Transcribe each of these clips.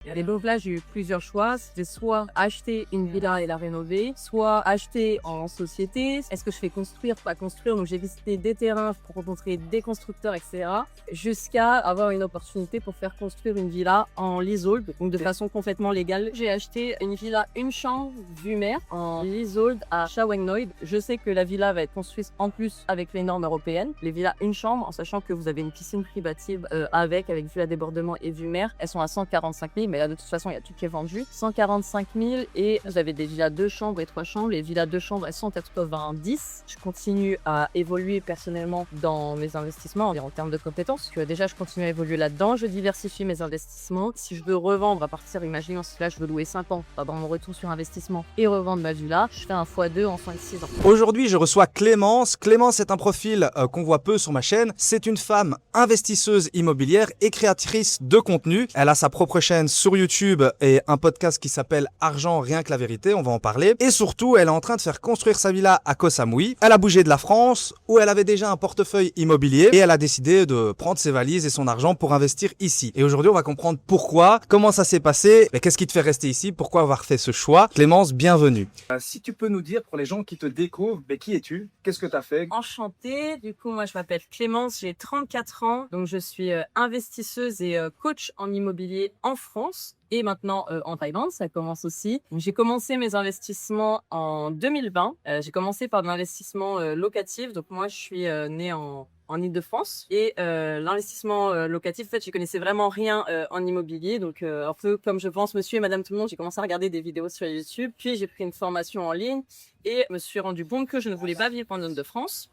Et donc là, j'ai eu plusieurs choix. C'était soit acheter une villa et la rénover, soit acheter en société. Est-ce que je fais construire, pas construire? Donc j'ai visité des terrains pour rencontrer des constructeurs, etc. Jusqu'à avoir une opportunité pour faire construire une villa en leasehold, donc de façon complètement légale. J'ai acheté une villa, une chambre, vue mer, en leasehold à Shawanoid. Je sais que la villa va être construite en plus avec les normes européennes. Les villas une chambre, en sachant que vous avez une piscine privative avec vue à débordement et vue mer, elles sont à 145 000. Mais là, de toute façon, il y a tout qui est vendu. 145 000 et vous avez des villas 2 chambres et 3 chambres. Les villas 2 chambres, elles sont à 90. Je continue à évoluer personnellement dans mes investissements en termes de compétences. Parce que déjà, je continue à évoluer là-dedans. Je diversifie mes investissements. Si je veux revendre à partir, imaginons si là, je veux louer 5 ans dans mon retour sur investissement et revendre ma villa, je fais un x2 en 5-6 ans. Aujourd'hui, je reçois Clémence. Clémence est un profil qu'on voit peu sur ma chaîne. C'est une femme investisseuse immobilière et créatrice de contenu. Elle a sa propre chaîne sur YouTube et un podcast qui s'appelle Argent, rien que la vérité, on va en parler. Et surtout, elle est en train de faire construire sa villa à Koh Samui. Elle a bougé de la France où elle avait déjà un portefeuille immobilier et elle a décidé de prendre ses valises et son argent pour investir ici. Et aujourd'hui, on va comprendre pourquoi, comment ça s'est passé, et qu'est-ce qui te fait rester ici, pourquoi avoir fait ce choix. Clémence, bienvenue. Si tu peux nous dire, pour les gens qui te découvrent, qui es-tu? Qu'est-ce que tu as fait? Enchantée, du coup moi je m'appelle Clémence, j'ai 34 ans, donc je suis investisseuse et coach en immobilier en France et maintenant en Thaïlande, ça commence aussi. J'ai commencé mes investissements en 2020, j'ai commencé par de l'investissement locatif, donc moi je suis née en Île-de-France et l'investissement locatif, en fait, je connaissais vraiment rien en immobilier, donc un peu comme je pense monsieur et madame tout le monde, j'ai commencé à regarder des vidéos sur YouTube, puis j'ai pris une formation en ligne et me suis rendu compte que je ne voulais pas vivre en Île-de-France.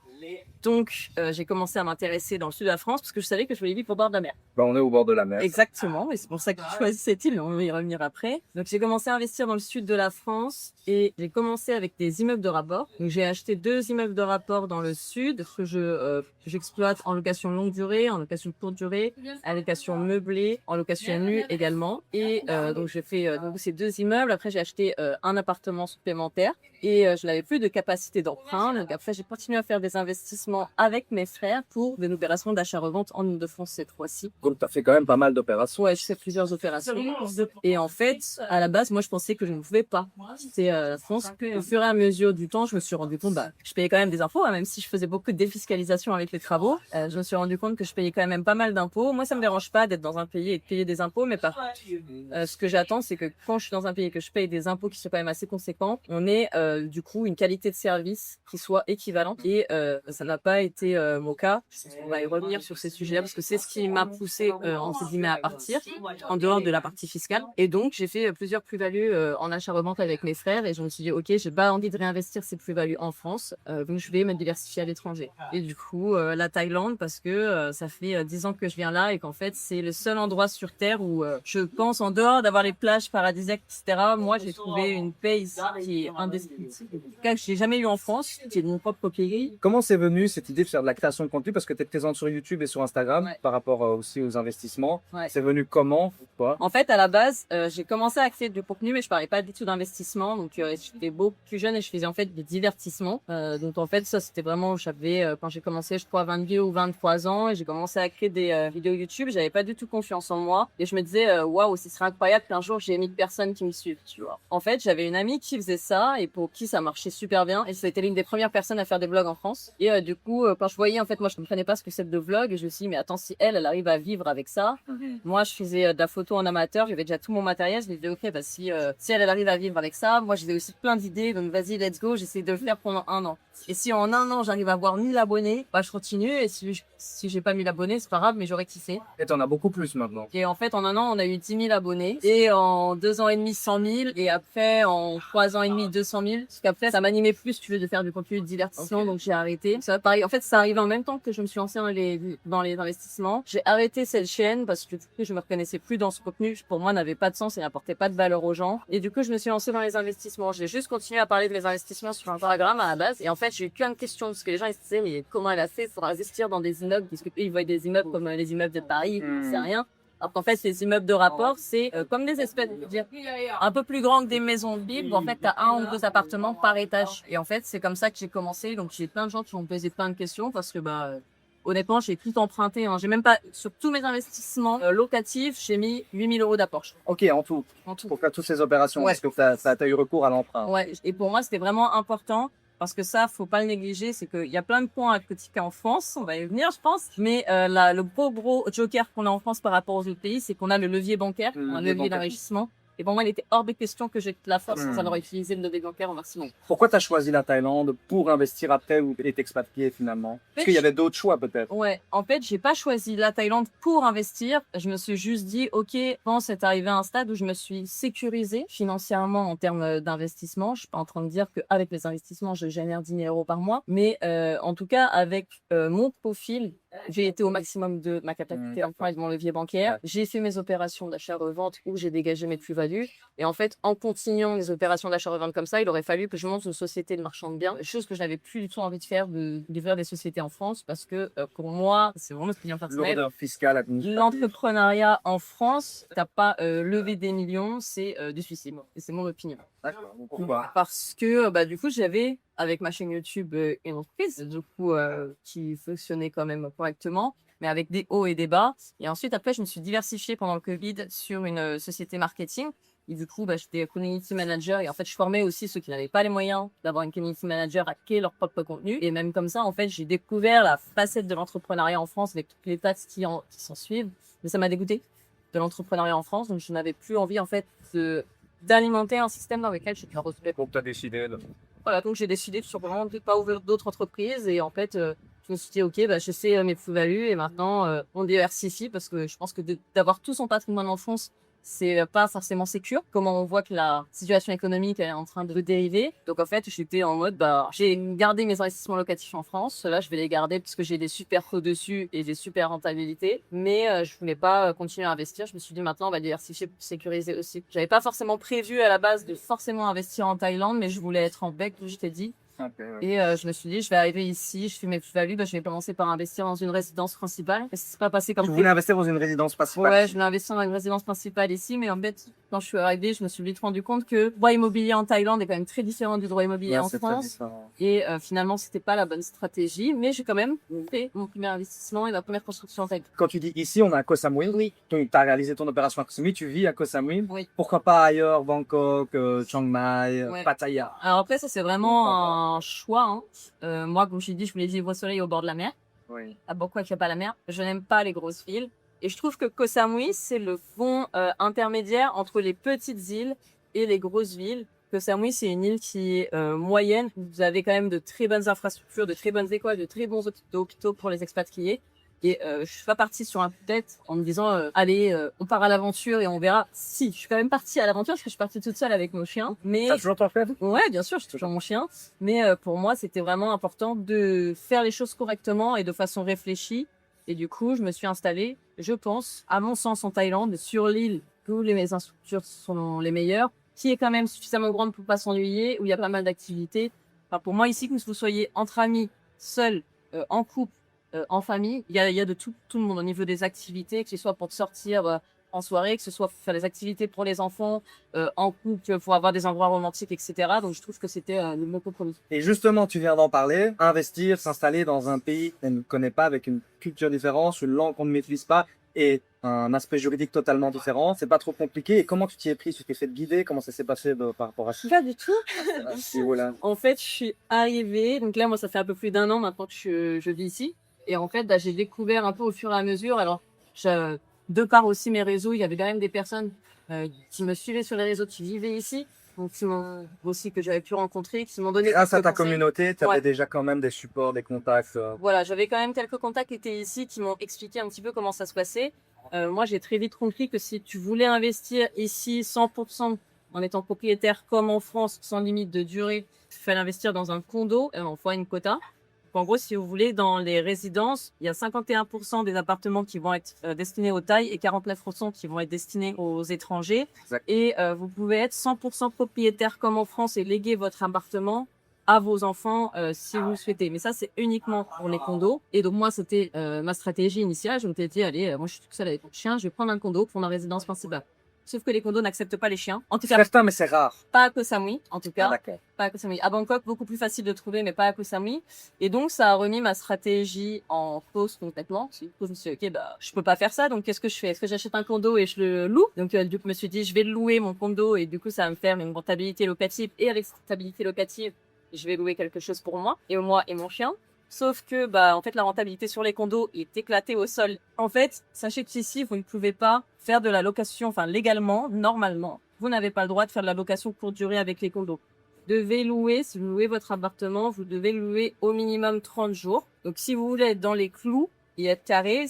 Donc, j'ai commencé à m'intéresser dans le sud de la France parce que je savais que je voulais vivre au bord de la mer. On est au bord de la mer. Exactement, et c'est pour ça que j'ai choisi cette île, on va y revenir après. Donc, j'ai commencé à investir dans le sud de la France et j'ai commencé avec des immeubles de rapport. Donc, j'ai acheté 2 immeubles de rapport dans le sud que j'exploite en location longue durée, en location courte durée, en location meublée, en location nue également. Et donc, j'ai fait donc, ces 2 immeubles. Après, j'ai acheté un appartement supplémentaire et je n'avais plus de capacité d'emprunt. Donc, après, j'ai continué à faire des investissements avec mes frères pour des opérations d'achat-revente en Île-de-France cette fois-ci. Donc, tu as fait quand même pas mal d'opérations. Ouais, je fais plusieurs opérations. Et en fait, à la base, moi, je pensais que je ne pouvais pas. C'est la France. Au fur et à mesure du temps, je me suis rendu compte, je payais quand même des impôts, hein, même si je faisais beaucoup de défiscalisation avec les travaux. Je me suis rendu compte que je payais quand même pas mal d'impôts. Moi, ça me dérange pas d'être dans un pays et de payer des impôts, mais par contre, ce que j'attends, c'est que quand je suis dans un pays et que je paye des impôts qui sont quand même assez conséquents, on ait du coup une qualité de service qui soit équivalente. Et ça n'a pas été mon cas. On va y revenir sur ces sujets-là parce que c'est ce qui m'a poussé entre guillemets à partir en dehors de la partie fiscale. Et donc j'ai fait plusieurs plus-values en achat-revente avec mes frères et je me suis dit ok, j'ai pas envie de réinvestir ces plus-values en France, donc je vais me diversifier à l'étranger. Et du coup la Thaïlande parce que ça fait 10 ans que je viens là et qu'en fait c'est le seul endroit sur terre où je pense en dehors d'avoir les plages paradisiaques etc. Moi j'ai trouvé une paix ici qui est indescriptible. En tout cas que j'ai jamais eu en France, qui est de mon propre pays. Comment c'est venu cette idée de faire de la création de contenu? Parce que tu es présente sur YouTube et sur Instagram par rapport aussi aux investissements. C'est venu comment? En fait, à la base, j'ai commencé à créer du contenu, mais je parlais pas du tout d'investissement. Donc, j'étais beaucoup plus jeune et je faisais en fait des divertissements. Donc, en fait, ça, c'était vraiment, j'avais, quand j'ai commencé, je crois, 22 ou 23 ans et j'ai commencé à créer des vidéos YouTube. J'avais pas du tout confiance en moi et je me disais, waouh, ce serait incroyable qu'un jour j'ai 1000 personnes qui me suivent, tu vois. En fait, j'avais une amie qui faisait ça et pour qui ça marchait super bien et c'était l'une des premières personnes à faire des vlogs en France. Et du coup, quand je voyais, en fait, moi, je comprenais pas ce que c'était de vlog et je me suis dit, mais attends, si elle arrive à vivre avec ça, moi, je faisais de la photo en amateur, j'avais déjà tout mon matériel, je me disais, ok, si elle arrive à vivre avec ça, moi, j'ai aussi plein d'idées, donc vas-y, let's go, j'essaie de le faire pendant 1 an. Et si en 1 an, j'arrive à avoir 1000 abonnés, je continue et si j'ai pas 1000 abonnés, c'est pas grave, mais j'aurais kiffé. Et t'en as beaucoup plus maintenant. Et en fait, en 1 an, on a eu 10 000 abonnés et en 2 ans et demi, 100 000 et après, en 3 ans et demi, 200 000. Parce qu'après, ça m'animait plus, si tu veux, de faire du contenu de divertissement, donc j'ai arrêté. Ça, pareil, en fait, ça arrive en même temps que je me suis lancée dans les investissements. J'ai arrêté cette chaîne parce que du coup, je me reconnaissais plus dans ce contenu. Pour moi, n'avait pas de sens et n'apportait pas de valeur aux gens. Et du coup, je me suis lancée dans les investissements. J'ai juste continué à parler de mes investissements sur Instagram à la base. Et en fait, j'ai eu plein de questions parce que les gens ils se disaient mais comment elle a fait pour investir dans des immeubles parce que eux, ils voient des immeubles comme les immeubles de Paris, c'est rien. Alors qu'en fait, ces immeubles de rapport, c'est comme des espèces, je veux dire, un peu plus grands que des maisons de ville. En fait, t'as 1 ou 2 appartements par étage. Et en fait, c'est comme ça que j'ai commencé. Donc, j'ai plein de gens qui m'ont posé plein de questions parce que honnêtement, j'ai tout emprunté. Hein. J'ai même pas, sur tous mes investissements locatifs, j'ai mis 8 000 euros d'apport. Ok, en tout. En tout. Pour faire toutes ces opérations, Ouais. parce que t'as eu recours à l'emprunt. Ouais, et pour moi, c'était vraiment important. Parce que ça, faut pas le négliger, c'est qu'il y a plein de points à critiquer en France, on va y venir, je pense. Mais le gros joker qu'on a en France par rapport aux autres pays, c'est qu'on a le levier bancaire, un levier d'enrichissement. Et pour moi, il était hors de question que j'ai la force sans alors utiliser le levier bancaire au maximum. Pourquoi tu as choisi la Thaïlande pour investir après ou t'expatrier finalement? Parce qu'il y avait d'autres choix peut-être. Ouais, en fait, j'ai pas choisi la Thaïlande pour investir. Je me suis juste dit, ok, bon, c'est arrivé à un stade où je me suis sécurisée financièrement en termes d'investissement. Je suis pas en train de dire qu'avec les investissements, je génère 10 000 euros par mois. Mais en tout cas, avec mon profil, j'ai été au maximum de ma capacité en avec mon levier bancaire. J'ai fait mes opérations d'achat-revente où j'ai dégagé mes plus-values. Et en fait, en continuant les opérations d'achat-revente comme ça, il aurait fallu que je monte une société de marchand de biens, chose que je n'avais plus du tout envie de faire, d'ouvrir des sociétés en France, parce que pour moi, c'est vraiment ce opinion personnelle. Lourdeur fiscale, L'entrepreneuriat en France, t'as pas levé des millions, c'est du suicide. Et c'est mon opinion. D'accord. Pourquoi? Parce que du coup, j'avais avec ma chaîne YouTube une entreprise du coup qui fonctionnait quand même correctement, mais avec des hauts et des bas. Et ensuite, après, je me suis diversifiée pendant le Covid sur une société marketing. Et du coup, j'étais community manager et en fait, je formais aussi ceux qui n'avaient pas les moyens d'avoir une community manager à créer leur propre contenu. Et même comme ça, en fait, j'ai découvert la facette de l'entrepreneuriat en France avec toutes les places qui s'en suivent. Mais ça m'a dégoûté de l'entrepreneuriat en France, donc je n'avais plus envie en fait d'alimenter un système dans lequel je suis retrouvée. Donc tu as décidé de... Voilà, donc j'ai décidé tout simplement de ne pas ouvrir d'autres entreprises et en fait, je me suis dit, ok, je sais mes plus-values et maintenant on diversifie parce que je pense que d'avoir tout son patrimoine en France, c'est pas forcément sécure. Comment on voit que la situation économique est en train de dériver. Donc en fait, j'étais en mode, j'ai gardé mes investissements locatifs en France. Là, je vais les garder parce que j'ai des super taux dessus et des super rentabilités. Mais je voulais pas continuer à investir. Je me suis dit, maintenant, on va diversifier pour sécuriser aussi. J'avais pas forcément prévu à la base de forcément investir en Thaïlande, mais je voulais être en bec, comme je t'ai dit. Okay, ouais. Et je me suis dit, je vais arriver ici, je fais mes plus-values, je vais commencer par investir dans une résidence principale. Et c'est pas passé comme Tu voulais investir dans une résidence principale? Ouais, je voulais investir dans une résidence principale ici, mais en fait, quand je suis arrivée, je me suis vite rendu compte que le droit immobilier en Thaïlande est quand même très différent du droit immobilier en France. Et finalement, c'était pas la bonne stratégie, mais j'ai quand même fait mon premier investissement et ma première construction en Thaïlande. Quand tu dis ici, on est à Koh Samui. Oui. Tu as réalisé ton opération à Koh Samui, tu vis à Koh Samui. Oui. Pourquoi pas ailleurs, Bangkok, Chiang Mai, Ouais. Pattaya? Alors après, ça c'est vraiment un choix. Hein. Moi, comme je t'ai dit, je voulais vivre au soleil au bord de la mer. Oui. À Bangkok, il n'y a pas la mer. Je n'aime pas les grosses villes. Et je trouve que Koh Samui, c'est le pont intermédiaire entre les petites îles et les grosses villes. Koh Samui, c'est une île qui est moyenne. Vous avez quand même de très bonnes infrastructures, de très bonnes écoles, de très bons hôpitaux pour les expatriés. Et je suis pas partie sur un tête en me disant allez, on part à l'aventure et on verra. Si, je suis quand même partie à l'aventure parce que je suis partie toute seule avec mon chien. Mais T'as toujours ton frère? ouais, bien sûr, j'ai toujours mon chien. Mais pour moi, c'était vraiment important de faire les choses correctement et de façon réfléchie. Et du coup, je me suis installée, je pense, à mon sens, en Thaïlande, sur l'île où les infrastructures sont les meilleures, qui est quand même suffisamment grande pour pas s'ennuyer, où il y a pas mal d'activités. Enfin, pour moi, ici, que vous soyez entre amis, seul, en couple, en famille, il y a de tout le monde au niveau des activités, que ce soit pour sortir en soirée, que ce soit pour faire des activités pour les enfants, en couple, pour avoir des endroits romantiques, etc. Donc je trouve que c'était le bon compromis. Et justement, tu viens d'en parler, investir, s'installer dans un pays qu'on ne connaît pas, avec une culture différente, une langue qu'on ne maîtrise pas, et un aspect juridique totalement différent, c'est pas trop compliqué. Et comment tu t'y es pris? Tu t'es fait guider? Comment ça s'est passé par rapport à ça? Pas du tout. Voilà. En fait, je suis arrivée, donc là, moi, ça fait un peu plus d'1 an maintenant que je vis ici. Et en fait, j'ai découvert un peu au fur et à mesure. Alors, de par aussi mes réseaux, il y avait quand même des personnes qui me suivaient sur les réseaux, qui vivaient ici, donc qui m'ont aussi que j'avais pu rencontrer, qui m'ont donné. Grâce à ta conseils. communauté, tu avais Ouais. déjà quand même des supports, des contacts. Voilà, j'avais quand même quelques contacts qui étaient ici, qui m'ont expliqué un petit peu comment ça se passait. Moi, j'ai très vite compris que si tu voulais investir ici 100% en étant propriétaire comme en France, sans limite de durée, il fallait investir dans un condo, en fois une quota. En gros, si vous voulez, dans les résidences, il y a 51% des appartements qui vont être destinés aux Thaïs et 49% qui vont être destinés aux étrangers. Exact. Et vous pouvez être 100% propriétaire comme en France et léguer votre appartement à vos enfants si vous le souhaitez. Mais ça, c'est uniquement pour les condos. Et donc, moi, c'était ma stratégie initiale. Je me suis dit, allez, moi, je suis toute seule avec mon chien, je vais prendre un condo pour ma résidence principale. Sauf que les condos n'acceptent pas les chiens. En tout cas, Certains, mais c'est rare. pas à Koh Samui, en tout cas. Ah, d'accord. Pas à Koh Samui. À Bangkok, beaucoup plus facile de trouver, mais pas à Koh Samui. Et donc, ça a remis ma stratégie en cause complètement. Du coup, je me suis dit, ok, bah, je peux pas faire ça. Donc, qu'est-ce que je fais? Est-ce que j'achète un condo et je le loue? Donc, du coup, je me suis dit, je vais le louer, mon condo, et du coup, ça va me faire une rentabilité locative. Et avec cette rentabilité locative, je vais louer quelque chose pour moi et mon chien. Sauf que, bah, en fait, la rentabilité sur les condos est éclatée au sol. En fait, sachez qu'ici, vous ne pouvez pas faire de la location, enfin, légalement, normalement, vous n'avez pas le droit de faire de la location courte durée avec les condos. Vous devez louer, si vous louez votre appartement, vous devez louer au minimum 30 jours. Donc, si vous voulez être dans les clous et être carré,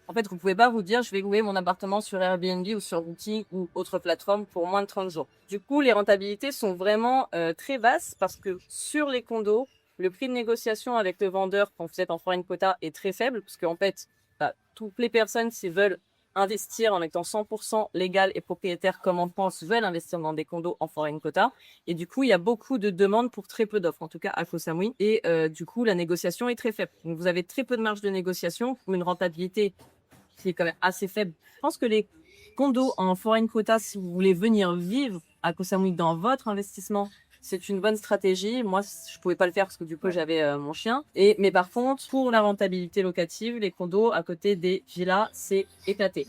en fait, vous pouvez pas vous dire, je vais louer mon appartement sur Airbnb ou sur Booking ou autre plateforme pour moins de 30 jours. Du coup, les rentabilités sont vraiment très basses parce que sur les condos, le prix de négociation avec le vendeur quand vous êtes en foreign quota est très faible parce qu'en fait, bah, toutes les personnes, s'ils veulent investir en étant 100% légal et propriétaire comme en France, veulent investir dans des condos en foreign quota. Et du coup, il y a beaucoup de demandes pour très peu d'offres, en tout cas à Koh Samui. Et du coup, la négociation est très faible. Donc, vous avez très peu de marge de négociation pour une rentabilité qui est quand même assez faible. Je pense que les condos en foreign quota, si vous voulez venir vivre à Koh Samui dans votre investissement, c'est une bonne stratégie. Moi, je pouvais pas le faire parce que du coup, j'avais mon chien. Mais par contre, pour la rentabilité locative, les condos à côté des villas, c'est éclaté.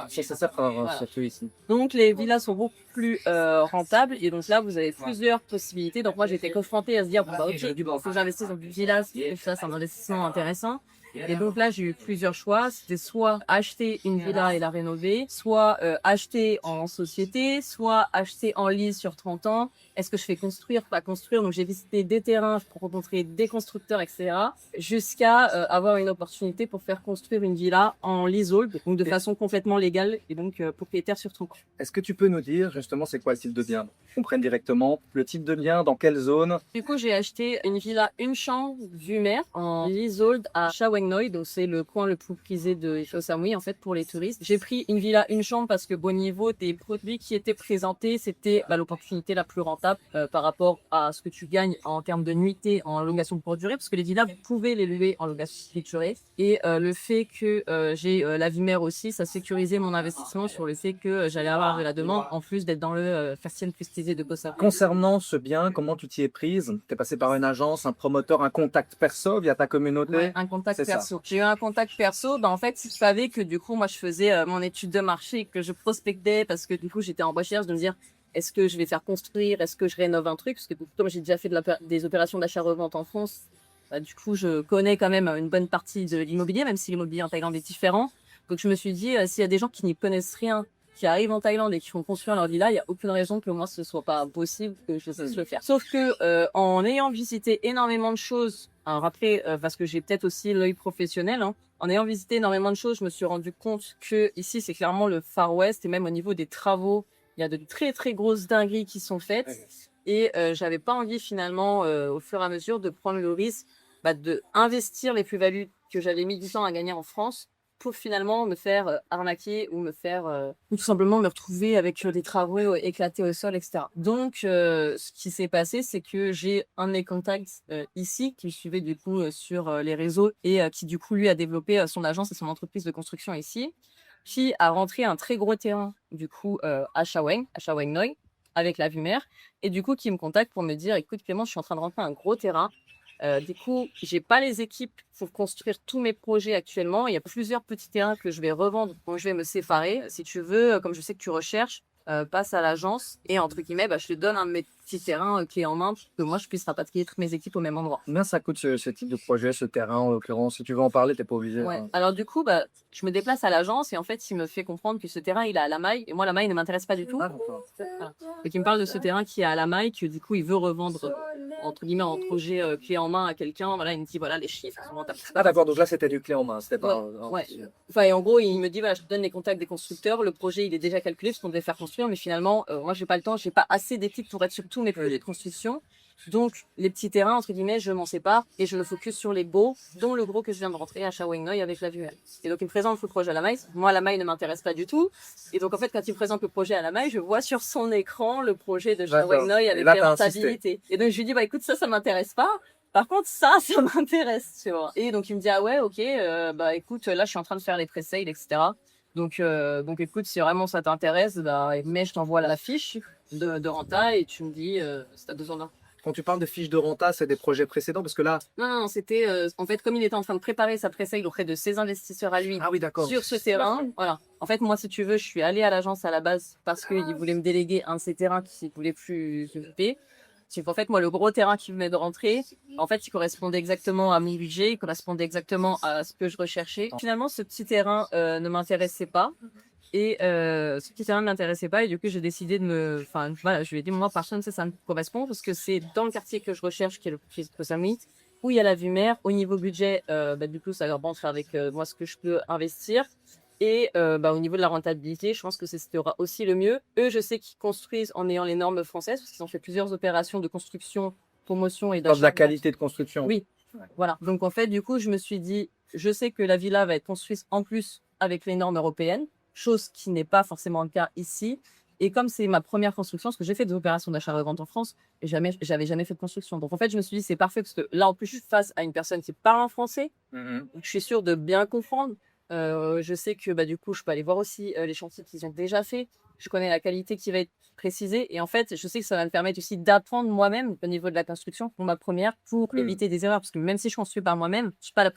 C'est ça, Voilà. surtout ici. Donc, les villas sont beaucoup plus rentables. Et donc là, vous avez plusieurs possibilités. Donc, moi, j'étais confrontée à se dire, bon, bah, ok, faut que j'investisse dans une villa. Ça, c'est un investissement intéressant. Et donc là, j'ai eu plusieurs choix. C'était soit acheter une villa et la rénover, soit acheter en société, soit acheter en lease sur 30 ans. Est-ce que je fais construire, pas construire? Donc j'ai visité des terrains pour rencontrer des constructeurs, etc. Jusqu'à avoir une opportunité pour faire construire une villa en leasehold, donc de façon complètement légale et donc propriétaire sur 30 ans. Est-ce que tu peux nous dire justement c'est quoi le type de bien? On prenne directement le type de bien, dans quelle zone? Du coup, j'ai acheté une villa, une chambre, vue mer, en leasehold à Cha Weng Noi, donc c'est le coin le plus prisé de Koh Samui, en fait, pour les touristes. J'ai pris une villa, une chambre parce que, au niveau des produits qui étaient présentés, c'était l'opportunité la plus rentable par rapport à ce que tu gagnes en termes de nuitée en location pour durée, parce que les villas, vous pouvez les louer en location pour durée. Et le fait que j'ai la vue mer aussi, ça sécurisait mon investissement sur le fait que j'allais avoir de la demande, en plus d'être dans le fashion prestige de Koh Samui. Concernant ce bien, comment tu t'y es prise? T'es passé par une agence, un promoteur, un contact perso via ta communauté? Ouais, un contact C'est ça. perso. J'ai eu un contact perso. En fait, je savais que du coup, moi, je faisais mon étude de marché, que je prospectais parce que du coup, j'étais en recherche de me dire, est-ce que je vais faire construire, est-ce que je rénove un truc? Parce que comme j'ai déjà fait des opérations d'achat-revente en France, du coup, je connais quand même une bonne partie de l'immobilier, même si l'immobilier en Thaïlande est différent. Donc, je me suis dit, s'il y a des gens qui n'y connaissent rien, qui arrivent en Thaïlande et qui font construire leur villa, il y a aucune raison que moi ce soit pas possible que je puisse le faire. Sauf que en ayant visité énormément de choses, alors après parce que j'ai peut-être aussi l'œil professionnel, hein, en ayant visité énormément de choses, je me suis rendu compte que ici c'est clairement le Far West et même au niveau des travaux, il y a de très très grosses dingueries qui sont faites et j'avais pas envie finalement au fur et à mesure de prendre le risque de investir les plus-values que j'avais mis du temps à gagner en France pour finalement me faire arnaquer ou me faire ou tout simplement me retrouver avec des travaux éclatés au sol, etc. Donc, ce qui s'est passé, c'est que j'ai un de mes contacts ici qui me suivait du coup sur les réseaux et qui du coup lui a développé son agence et son entreprise de construction ici, qui a rentré un très gros terrain du coup à Cha Weng Noi, avec la vue mer, et du coup qui me contacte pour me dire, écoute Clément, je suis en train de rentrer un gros terrain. Du coup, j'ai pas les équipes pour construire tous mes projets actuellement. Il y a plusieurs petits terrains que je vais revendre, donc je vais me séparer. Si tu veux, comme je sais que tu recherches, passe à l'agence et entre guillemets, je te donne un de mes petits terrains clé en main pour que moi je puisse rapatrier toutes mes équipes au même endroit. Combien ça coûte ce type de projet, ce terrain en l'occurrence? Si tu veux en parler, t'es pas obligé. Ouais. Hein. Alors du coup, je me déplace à l'agence et en fait, il me fait comprendre que ce terrain, il est à la maille et moi, la maille ne m'intéresse pas du tout. Ah, d'accord. Voilà. Donc il me parle de ce terrain qui est à la maille, que du coup, il veut revendre entre guillemets en projet clé en main à quelqu'un. Voilà, il me dit voilà les chiffres. Ah d'accord, donc là c'était du clé en main, c'était pas... Ouais. Enfin, et en gros, il me dit, voilà, je te donne les contacts des constructeurs, le projet, il est déjà calculé, parce qu'on devait faire construire, mais finalement, moi, j'ai pas le temps, j'ai pas assez d'équipes pour être sur tous mes projets de construction. Donc, les petits terrains, entre guillemets, je m'en sépare et je me focus sur les beaux, dont le gros que je viens de rentrer à Cha Weng Noi avec la vue mer. Et donc, il me présente le projet à la maille. Moi, la maille ne m'intéresse pas du tout. Et donc, en fait, quand il me présente le projet à la maille, je vois sur son écran le projet de Cha Weng Noi avec les rentabilités. Et donc, je lui dis, écoute, ça m'intéresse pas. Par contre, ça m'intéresse, tu vois. Et donc, il me dit, ah ouais, ok, écoute, là, je suis en train de faire les pré-sales, etc. Donc écoute, si vraiment ça t'intéresse, bah, mais je t'envoie la fiche de renta et tu me dis si t'as besoin d'un. Quand tu parles de fiches de renta, c'est des projets précédents parce que là, Non, c'était en fait comme il était en train de préparer sa pré-sale auprès de ses investisseurs à lui ah oui, d'accord. sur ce terrain. Voilà. En fait, moi, si tu veux, je suis allée à l'agence à la base parce qu'il voulait me déléguer un de ses terrains qu'il voulait plus s'occuper. En fait, moi, le gros terrain qui venait de rentrer, en fait, il correspondait exactement à mon budget, il correspondait exactement à ce que je recherchais. Finalement, ce petit terrain ne m'intéressait pas. Et ce petit terrain ne m'intéressait pas. Et du coup, j'ai décidé de me... Enfin, voilà, je lui ai dit, moi, par contre, ça me correspond parce que c'est dans le quartier que je recherche, qui est le plus Koh Samui, où il y a la vue mer. Au niveau budget, du coup, ça rentre avec moi ce que je peux investir. Et au niveau de la rentabilité, je pense que c'est ce qui aura aussi le mieux. Eux, je sais qu'ils construisent en ayant les normes françaises, parce qu'ils ont fait plusieurs opérations de construction, promotion et Dans de d'achat. la qualité de construction. Oui, voilà. Donc en fait, du coup, je me suis dit, je sais que la villa va être construite en plus avec les normes européennes, chose qui n'est pas forcément le cas ici. Et comme c'est ma première construction, parce que j'ai fait des opérations d'achat-revente en France, et j'avais jamais fait de construction. Donc en fait, je me suis dit, c'est parfait, parce que là, en plus, je suis face à une personne qui parle en français. Mhm. Donc, je suis sûre de bien comprendre. Je sais que du coup, je peux aller voir aussi les chantiers qu'ils ont déjà fait. Je connais la qualité qui va être précisée. Et en fait, je sais que ça va me permettre aussi d'apprendre moi-même au niveau de la construction pour ma première, pour éviter des erreurs. Parce que même si je construis par moi-même, je n'ai pas la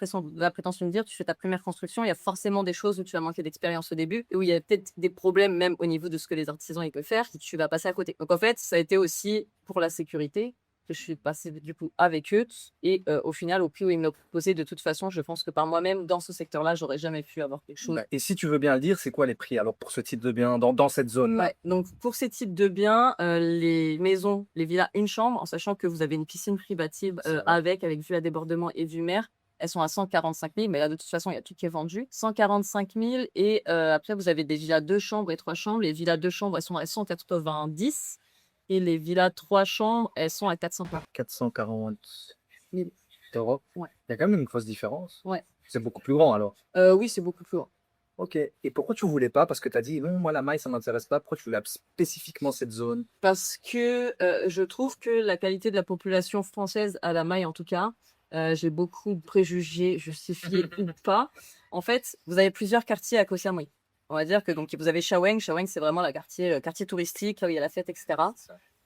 prétention de dire, tu fais ta première construction, il y a forcément des choses où tu vas manquer d'expérience au début, et où il y a peut-être des problèmes même au niveau de ce que les artisans ils peuvent faire, que tu vas passer à côté. Donc en fait, ça a été aussi pour la sécurité que je suis passée du coup avec eux. Et au final, au prix où ils me l'ont proposé, de toute façon, je pense que par moi-même, dans ce secteur-là, j'aurais jamais pu avoir quelque chose. Bah, et si tu veux bien le dire, c'est quoi les prix alors pour ce type de bien dans cette zone-là? Ouais, donc pour ces types de biens, les maisons, les villas une chambre, en sachant que vous avez une piscine privative avec vue à débordement et vue mer, elles sont à 145 000, mais là de toute façon, il y a tout qui est vendu. 145 000 et après, vous avez des villas 2 chambres et 3 chambres. Les villas 2 chambres, elles sont à 90 et les villas 3 chambres, elles sont à 440 440 000. euros. Ouais. Il y a quand même une grosse différence. Ouais. C'est beaucoup plus grand alors. Oui, c'est beaucoup plus grand. Ok. Et pourquoi tu voulais pas? Parce que tu as dit, non, moi la maille, ça m'intéresse pas. Pourquoi tu voulais spécifiquement cette zone? Parce que je trouve que la qualité de la population française, à la maille en tout cas, j'ai beaucoup de préjugés, justifiés ou pas. En fait, vous avez plusieurs quartiers à Koh Samui. On va dire que donc vous avez Chaweng. Chaweng, c'est vraiment le quartier touristique, là où il y a la fête, etc.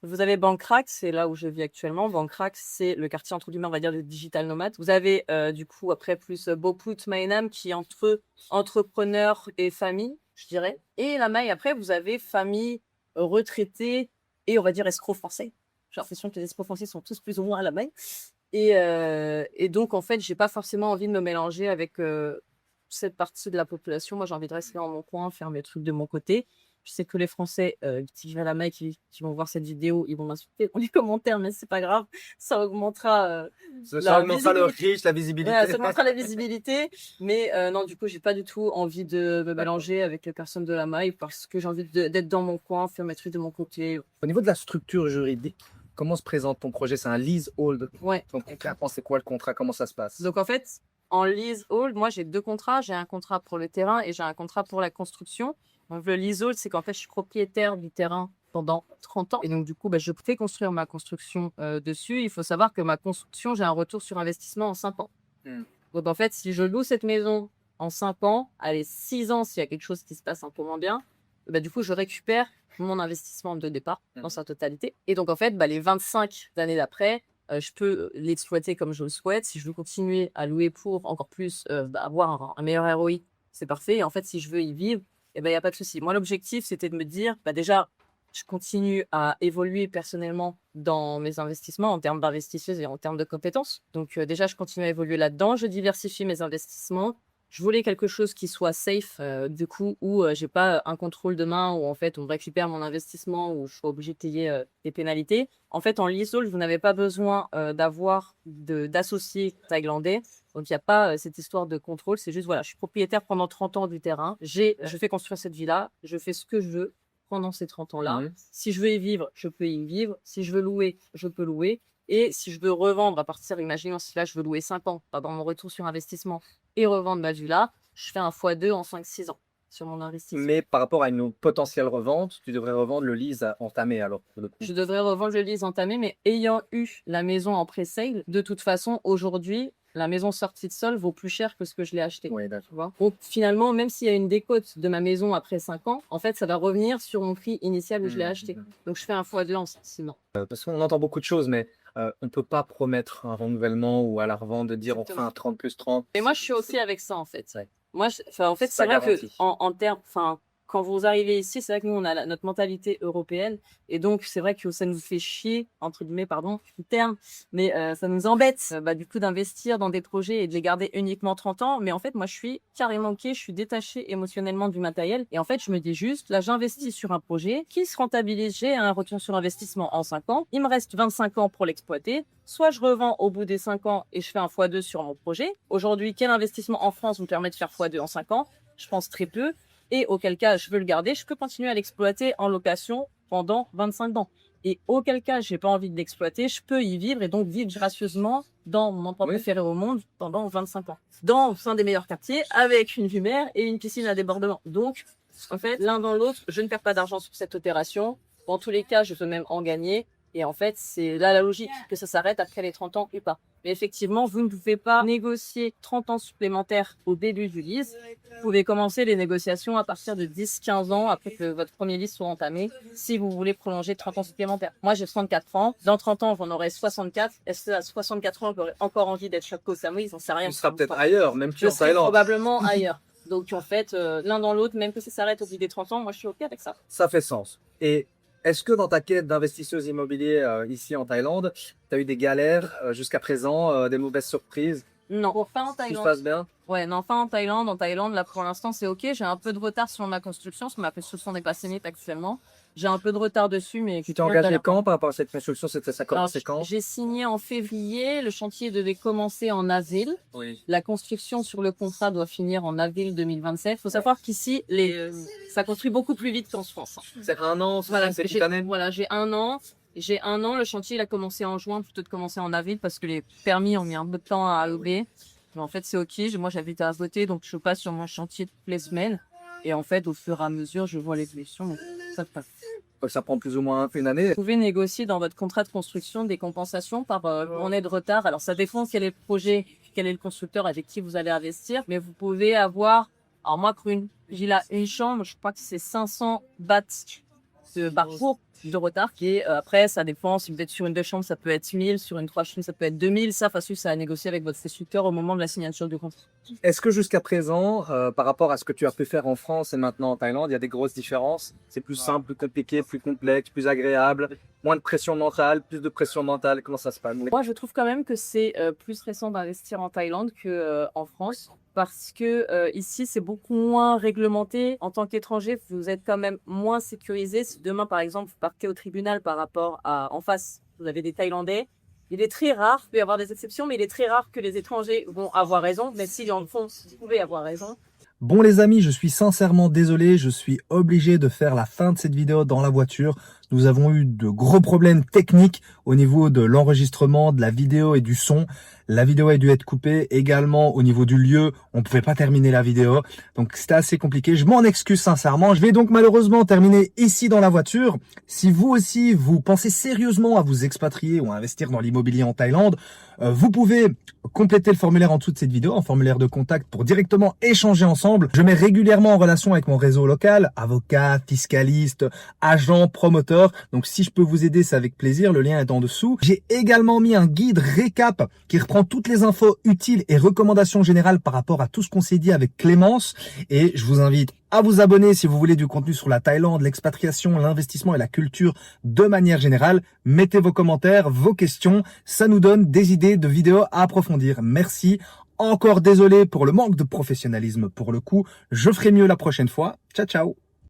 Vous avez Bang Krak, c'est là où je vis actuellement. Bang Krak, c'est le quartier entre guillemets, on va dire, de digital nomade. Vous avez du coup après plus Boput, Mainam, qui est entre entrepreneurs et famille, je dirais. Et la maille après, vous avez famille, retraités et on va dire escrocs français. J'ai l'impression que les escrocs français sont tous plus ou moins à la maille. Et donc en fait, j'ai pas forcément envie de me mélanger avec cette partie de la population. Moi, j'ai envie de rester dans mon coin, faire mes trucs de mon côté. Je sais que les Français qui vivent à la Maille, qui vont voir cette vidéo, ils vont m'insulter dans les commentaires, mais c'est pas grave. Ça augmentera Ça augmentera le riche, la visibilité. ouais, ça augmentera la visibilité. Mais non, du coup, j'ai pas du tout envie de me mélanger avec les personnes de la Maille parce que j'ai envie d'être dans mon coin, faire mes trucs de mon côté. Au niveau de la structure juridique, comment se présente ton projet? C'est un leasehold. Ouais. Donc concrètement, c'est quoi le contrat? Comment ça se passe? Donc en fait, en leasehold, moi j'ai 2 contrats. J'ai un contrat pour le terrain et j'ai un contrat pour la construction. Donc le leasehold, c'est qu'en fait je suis propriétaire du terrain pendant 30 ans. Et donc du coup, je fais construire ma construction dessus. Il faut savoir que ma construction, j'ai un retour sur investissement en 5 ans. Donc en fait, si je loue cette maison en 5 ans, allez, 6 ans s'il y a quelque chose qui se passe un peu moins bien, du coup je récupère mon investissement de départ dans sa totalité. Et donc en fait, les 25 années d'après, je peux l'exploiter comme je le souhaite. Si je veux continuer à louer pour encore plus avoir un meilleur ROI, c'est parfait. Et en fait, si je veux y vivre, il n'y a pas de souci. Moi, l'objectif, c'était de me dire, déjà, je continue à évoluer personnellement dans mes investissements en termes d'investisseuse et en termes de compétences. Donc déjà, je continue à évoluer là-dedans. Je diversifie mes investissements. Je voulais quelque chose qui soit safe, du coup, où j'ai pas un contrôle de main, où en fait on récupère mon investissement, où je suis obligée de payer des pénalités. En fait, en leasehold, vous n'avez pas besoin d'avoir d'associés thaïlandais. Donc, il n'y a pas cette histoire de contrôle. C'est juste, voilà, je suis propriétaire pendant 30 ans du terrain. Je fais construire cette villa. Je fais ce que je veux pendant ces 30 ans-là. Si je veux y vivre, je peux y vivre. Si je veux louer, je peux louer. Et si je veux revendre à partir, imaginons si là, je veux louer 5 ans, pendant mon retour sur investissement, et revendre ma villa, je fais un x2 en 5-6 ans sur mon investissement. Mais par rapport à une potentielle revente, tu devrais revendre le lease entamé alors. Je devrais revendre le lease entamé, mais ayant eu la maison en pré-sale, de toute façon, aujourd'hui, la maison sortie de sol vaut plus cher que ce que je l'ai acheté. Oui, d'accord. Tu vois. Donc finalement, même s'il y a une décote de ma maison après 5 ans, en fait, ça va revenir sur mon prix initial où je l'ai acheté. Donc je fais un x2 en sentiment. Parce qu'on entend beaucoup de choses, mais on peut pas promettre un renouvellement ou à la revente de dire on fait Exactement. un 30 plus 30. Et moi, je suis aussi avec ça, en fait. Ouais. Moi, en fait, C'est c'est pas vrai que garanti. en termes, enfin, quand vous arrivez ici, c'est vrai que nous, on a notre mentalité européenne. Et donc, c'est vrai que ça nous fait chier, entre guillemets, pardon, le terme, mais ça nous embête, du coup, d'investir dans des projets et de les garder uniquement 30 ans. Mais en fait, moi, je suis carrément OK, je suis détachée émotionnellement du matériel. Et en fait, je me dis juste, là, j'investis sur un projet qui se rentabilise, j'ai un retour sur investissement en 5 ans. Il me reste 25 ans pour l'exploiter. Soit je revends au bout des 5 ans et je fais un x2 sur mon projet. Aujourd'hui, quel investissement en France me permet de faire x2 en 5 ans? Je pense très peu. Et auquel cas, je veux le garder, je peux continuer à l'exploiter en location pendant 25 ans. Et auquel cas, j'ai pas envie de l'exploiter, je peux y vivre et donc vivre gracieusement dans mon endroit préféré au monde pendant 25 ans. Dans un des meilleurs quartiers, avec une vue mer et une piscine à débordement. Donc, en fait, l'un dans l'autre, je ne perds pas d'argent sur cette opération. Dans tous les cas, je peux même en gagner. Et en fait, c'est là la logique, que ça s'arrête après les 30 ans ou pas. Mais effectivement, vous ne pouvez pas négocier 30 ans supplémentaires au début du lease. Vous pouvez commencer les négociations à partir de 10-15 ans après que votre premier lease soit entamé, si vous voulez prolonger 30 ans supplémentaires. Moi, j'ai 34 ans. Dans 30 ans, j'en aurai 64. Est-ce que à 64 ans, j'aurai encore envie d'être chapeau Samui? J'en sais rien. Tu seras peut-être ailleurs, même plus Je en serai Thaïlande. probablement ailleurs. Donc, en fait, l'un dans l'autre, même que ça s'arrête au bout des 30 ans, moi, je suis OK avec ça. Ça fait sens. Et est-ce que dans ta quête d'investisseuse immobilier ici en Thaïlande, tu as eu des galères jusqu'à présent, des mauvaises surprises? Non, pas en Tout se Thaïlande. passe bien? Ouais, non, pas en Thaïlande. En Thaïlande, là, pour l'instant, c'est OK. J'ai un peu de retard sur ma construction, parce que ma construction n'est pas finie actuellement. J'ai un peu de retard dessus, mais... Tu t'es engagé quand par rapport à cette construction? Ça commence quand? J'ai signé en février. Le chantier devait commencer en avril. Oui. La construction sur le contrat doit finir en avril 2027. Il faut savoir qu'ici, ça construit beaucoup plus vite qu'en France. C'est un an, Voilà, c'est cette année? voilà, j'ai 1 an. J'ai 1 an. Le chantier, il a commencé en juin plutôt de commencer en avril parce que les permis ont mis un peu de temps à allouer. Mais en fait, c'est OK. Moi, j'habite à voter, donc je passe sur mon chantier toutes les semaines. Et en fait, au fur et à mesure, je vois l'évolution. Donc ça passe. Ça prend plus ou moins une année. Vous pouvez négocier dans votre contrat de construction des compensations par journée de retard. Alors, ça dépend quel est le projet, quel est le constructeur avec qui vous allez investir. Mais vous pouvez avoir, alors moi, j'ai là une chambre, je crois que c'est 500 bahts par jour de retard. Et après, ça dépend. Si vous êtes sur une 2 chambres, ça peut être 1000. Sur une 3 chambres, ça peut être 2000. Ça à négocier avec votre constructeur au moment de la signature du contrat. Est-ce que jusqu'à présent, par rapport à ce que tu as pu faire en France et maintenant en Thaïlande, il y a des grosses différences? C'est plus simple, plus compliqué, plus complexe, plus agréable, moins de pression mentale, plus de pression mentale? Comment ça se passe? Moi, je trouve quand même que c'est plus récent d'investir en Thaïlande qu'en France. Parce que ici, c'est beaucoup moins réglementé. En tant qu'étranger, vous êtes quand même moins sécurisé. Si demain, par exemple, vous partez au tribunal par rapport à en face, vous avez des Thaïlandais. Il est très rare, il peut y avoir des exceptions, mais il est très rare que les étrangers vont avoir raison. Mais s'ils en font, vous pouvez avoir raison. Bon les amis, je suis sincèrement désolé, je suis obligé de faire la fin de cette vidéo dans la voiture. Nous avons eu de gros problèmes techniques au niveau de l'enregistrement, de la vidéo et du son. La vidéo a dû être coupée également au niveau du lieu. On ne pouvait pas terminer la vidéo. Donc c'était assez compliqué. Je m'en excuse sincèrement. Je vais donc malheureusement terminer ici dans la voiture. Si vous aussi, vous pensez sérieusement à vous expatrier ou à investir dans l'immobilier en Thaïlande, vous pouvez compléter le formulaire en dessous de cette vidéo, un formulaire de contact pour directement échanger ensemble. Je mets régulièrement en relation avec mon réseau local, avocats, fiscalistes, agents, promoteurs. Donc si je peux vous aider, c'est avec plaisir. Le lien est en dessous. J'ai également mis un guide récap qui reprend toutes les infos utiles et recommandations générales par rapport à tout ce qu'on s'est dit avec Clémence. Et je vous invite à vous abonner si vous voulez du contenu sur la Thaïlande, l'expatriation, l'investissement et la culture de manière générale. Mettez vos commentaires, vos questions. Ça nous donne des idées de vidéos à approfondir. Merci. Encore désolé pour le manque de professionnalisme pour le coup. Je ferai mieux la prochaine fois. Ciao, ciao.